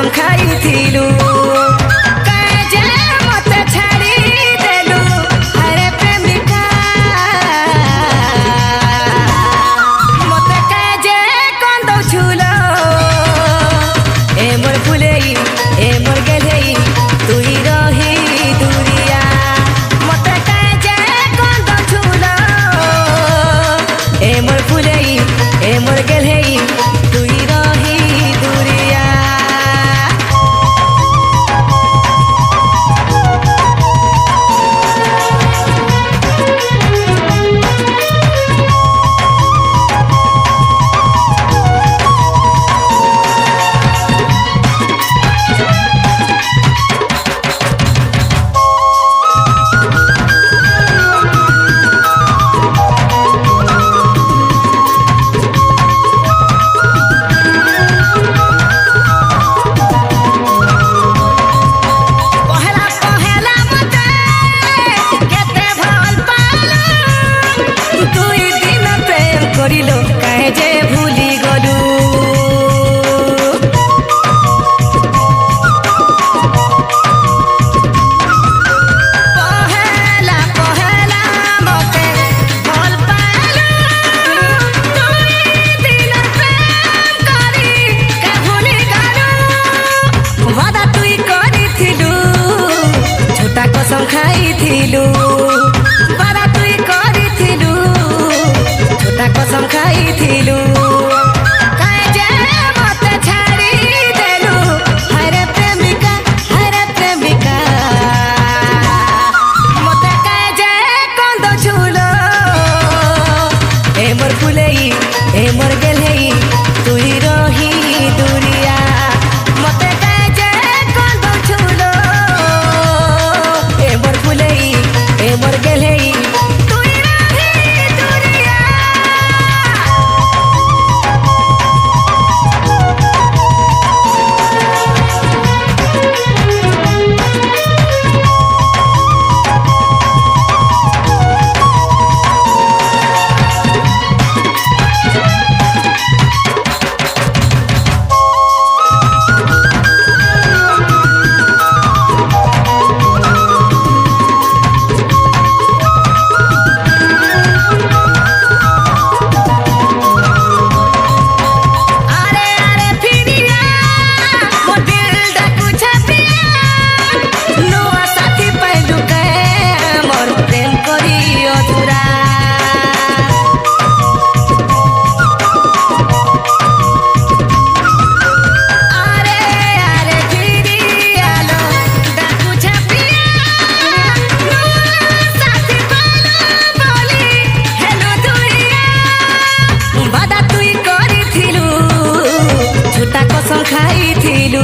कसम खाइथिलु काजे मते छाड़ी देलु हरे प्रेमिका मते काजे कंदौ छुलो ए मोर फुलेई ए मोर गेलेई तुई रही दूरिया मते काजे कंदौ छुलो ए मोर फुलेई ए मोर गेलेई तुई रही दूरिया करिलो काहे जे भूली गलू पहला पहला मते भल पालू तुई दिन प्रेम करी के भूली गलू वादा तुई करिथिलु झूठा कसम खाइथिलु वादा तुई करिथिलु झूठा कसम खाइथिलु काजे मते छाड़ी देलु हरे प्रेमिका मते काजे कंदो छुलो ए मोर फुलेई ए मोर गेलेई तुई रही दूरिया मते काजे कंदो छुलो ए मोर फुलेई ए मोर गेलेई कसम खाइथिलु